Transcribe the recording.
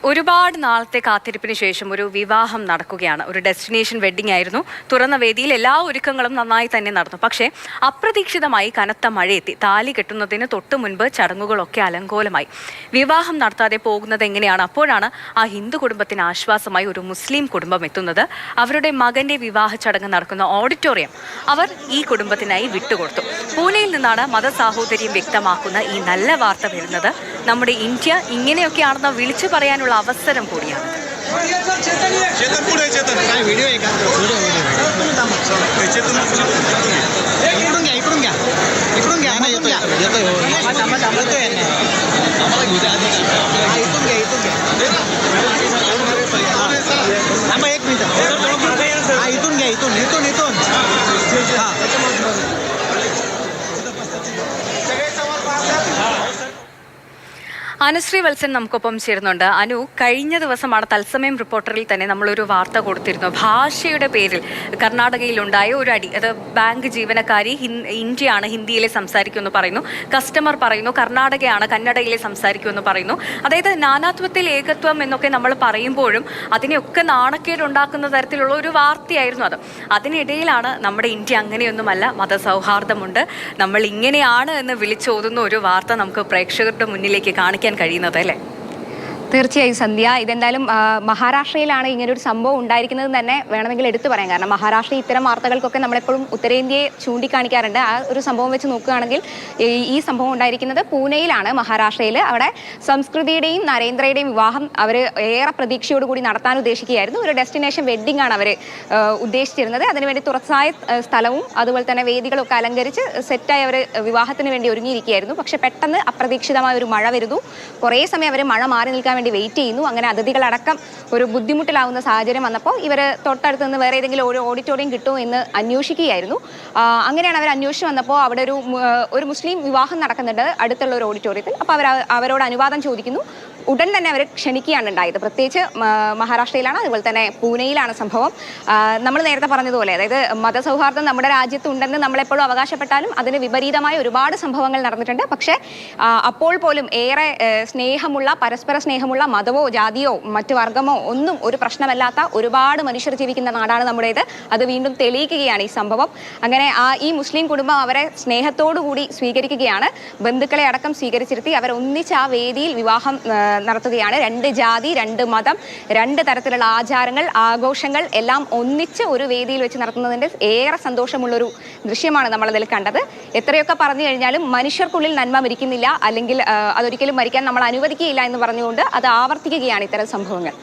ഒരുപാട് നാളത്തെ കാത്തിരിപ്പിന് ശേഷം ഒരു വിവാഹം നടക്കുകയാണ്. ഒരു ഡെസ്റ്റിനേഷൻ വെഡ്ഡിംഗ് ആയിരുന്നു. തുറന്ന വേദിയിൽ എല്ലാ ഒരുക്കങ്ങളും നന്നായി തന്നെ നടന്നു. പക്ഷേ അപ്രതീക്ഷിതമായി കനത്ത മഴയെത്തി. താലി കെട്ടുന്നതിന് തൊട്ടു മുൻപ് ചടങ്ങുകളൊക്കെ അലങ്കോലമായി. വിവാഹം നടത്താതെ പോകുന്നത് എങ്ങനെയാണ്? അപ്പോഴാണ് ആ ഹിന്ദു കുടുംബത്തിന് ആശ്വാസമായി ഒരു മുസ്ലിം കുടുംബം എത്തുന്നത്. അവരുടെ മകന്റെ വിവാഹ ചടങ്ങ് നടക്കുന്ന ഓഡിറ്റോറിയം അവർ ഈ കുടുംബത്തിനായി വിട്ടുകൊടുത്തു. പൂനെയിൽ നിന്നാണ് മതസാഹോദര്യം വ്യക്തമാക്കുന്ന ഈ നല്ല വാർത്ത വരുന്നത്. നമ്മുടെ ഇന്ത്യ ഇങ്ങനെയൊക്കെയാണെന്ന് വിളിച്ചു പറയാനുള്ള അവസരം കൂടിയാണ്. അനുശ്രീ വത്സൻ നമുക്കൊപ്പം ചേരുന്നുണ്ട്. അനു, കഴിഞ്ഞ ദിവസമാണ് തത്സമയം റിപ്പോർട്ടറിൽ തന്നെ നമ്മളൊരു വാർത്ത കൊടുത്തിരുന്നു. ഭാഷയുടെ പേരിൽ കർണാടകയിലുണ്ടായ ഒരു അടി. അത് ബാങ്ക് ജീവനക്കാരി ഇന്ത്യയാണ്, ഹിന്ദിയിലെ സംസാരിക്കുമെന്ന് പറയുന്നു. കസ്റ്റമർ പറയുന്നു കർണാടകയാണ്, കന്നഡയിലെ സംസാരിക്കുമെന്ന് പറയുന്നു. അതായത് നാനാത്വത്തിൽ ഏകത്വം എന്നൊക്കെ നമ്മൾ പറയുമ്പോഴും അതിനെയൊക്കെ നാണക്കേടുണ്ടാക്കുന്ന തരത്തിലുള്ള ഒരു വാർത്തയായിരുന്നു അത്. അതിനിടയിലാണ് നമ്മുടെ ഇന്ത്യ അങ്ങനെയൊന്നുമല്ല, മതസൗഹാർദ്ദമുണ്ട്, നമ്മൾ ഇങ്ങനെയാണ് എന്ന് വിളിച്ചോതുന്ന ഒരു വാർത്ത നമുക്ക് പ്രേക്ഷകരുടെ മുന്നിലേക്ക് കാണിക്കാൻ കഴിയുന്നത് അല്ലേ? തീർച്ചയായും സന്ധ്യ, ഇതെന്തായാലും മഹാരാഷ്ട്രയിലാണ് ഇങ്ങനൊരു സംഭവം ഉണ്ടായിരിക്കുന്നത് തന്നെ വേണമെങ്കിൽ എടുത്തു പറയാം. കാരണം മഹാരാഷ്ട്ര ഇത്തരം വാർത്തകൾക്കൊക്കെ നമ്മളെപ്പോഴും ഉത്തരേന്ത്യയെ ചൂണ്ടിക്കാണിക്കാറുണ്ട്. ആ ഒരു സംഭവം വെച്ച് നോക്കുകയാണെങ്കിൽ ഈ സംഭവം ഉണ്ടായിരിക്കുന്നത് പൂനെയിലാണ്, മഹാരാഷ്ട്രയിൽ. അവിടെ സംസ്കൃതിയുടെയും നരേന്ദ്രയുടെയും വിവാഹം അവർ ഏറെ പ്രതീക്ഷയോടുകൂടി നടത്താൻ ഉദ്ദേശിക്കുകയായിരുന്നു. ഒരു ഡെസ്റ്റിനേഷൻ വെഡ്ഡിംഗ് ആണ് അവർ ഉദ്ദേശിച്ചിരുന്നത്. അതിനുവേണ്ടി തുറസായ സ്ഥലവും അതുപോലെ തന്നെ വേദികളൊക്കെ അലങ്കരിച്ച് സെറ്റായി അവർ വിവാഹത്തിന് വേണ്ടി ഒരുങ്ങിയിരിക്കുകയായിരുന്നു. പക്ഷെ പെട്ടെന്ന് അപ്രതീക്ഷിതമായ ഒരു മഴ വരുന്നു. കുറേ സമയം അവർ മഴ മാറി നിൽക്കാൻ വേണ്ടി വെയിറ്റ് ചെയ്യുന്നു. അങ്ങനെ അതിഥികളടക്കം ഒരു ബുദ്ധിമുട്ടിലാവുന്ന സാഹചര്യം വന്നപ്പോൾ ഇവർ തൊട്ടടുത്ത് നിന്ന് വേറെ ഏതെങ്കിലും ഒരു ഓഡിറ്റോറിയം കിട്ടുമോ എന്ന് അന്വേഷിക്കുകയായിരുന്നു. അങ്ങനെയാണ് അവർ അന്വേഷിച്ച് വന്നപ്പോൾ അവിടെ ഒരു മുസ്ലിം വിവാഹം നടക്കുന്നുണ്ട് അടുത്തുള്ള ഒരു ഓഡിറ്റോറിയത്തിൽ. അപ്പോൾ അവരോട് അനുവാദം ചോദിക്കുന്നു. ഉടൻ തന്നെ അവർ ക്ഷണിക്കുകയാണ് ഉണ്ടായത്. പ്രത്യേകിച്ച് മഹാരാഷ്ട്രയിലാണ്, അതുപോലെ തന്നെ പൂനെയിലാണ് സംഭവം. നമ്മൾ നേരത്തെ പറഞ്ഞതുപോലെ, അതായത് മതസൗഹാർദ്ദം നമ്മുടെ രാജ്യത്തുണ്ടെന്ന് നമ്മളെപ്പോഴും അവകാശപ്പെട്ടാലും അതിന് വിപരീതമായ ഒരുപാട് സംഭവങ്ങൾ നടന്നിട്ടുണ്ട്. പക്ഷേ അപ്പോൾ പോലും ഏറെ സ്നേഹമുള്ള, പരസ്പര സ്നേഹമുള്ള, മതമോ ജാതിയോ മറ്റു വർഗമോ ഒന്നും ഒരു പ്രശ്നമല്ലാത്ത ഒരുപാട് മനുഷ്യർ ജീവിക്കുന്ന നാടാണ് നമ്മുടേത്. അത് വീണ്ടും തെളിയിക്കുകയാണ് ഈ സംഭവം. അങ്ങനെ ഈ മുസ്ലിം കുടുംബം അവരെ സ്നേഹത്തോടു കൂടി സ്വീകരിക്കുകയാണ്. ബന്ധുക്കളെ അടക്കം സ്വീകരിച്ചിരുത്തി അവർ ഒന്നിച്ച് ആ വേദിയിൽ വിവാഹം നടത്തുകയാണ്. രണ്ട് ജാതി, രണ്ട് മതം, രണ്ട് തരത്തിലുള്ള ആചാരങ്ങൾ, ആഘോഷങ്ങൾ എല്ലാം ഒന്നിച്ച് ഒരു വേദിയിൽ വെച്ച് നടത്തുന്നതിൻ്റെ ഏറെ സന്തോഷമുള്ളൊരു ദൃശ്യമാണ് നമ്മളതിൽ കണ്ടത്. എത്രയൊക്കെ പറഞ്ഞു കഴിഞ്ഞാലും മനുഷ്യർക്കുള്ളിൽ നന്മ മരിക്കുന്നില്ല, അല്ലെങ്കിൽ അതൊരിക്കലും മരിക്കാൻ നമ്മൾ അനുവദിക്കുകയില്ല എന്ന് പറഞ്ഞുകൊണ്ട് അത് ആവർത്തിക്കുകയാണ് ഇത്തരം സംഭവങ്ങൾ.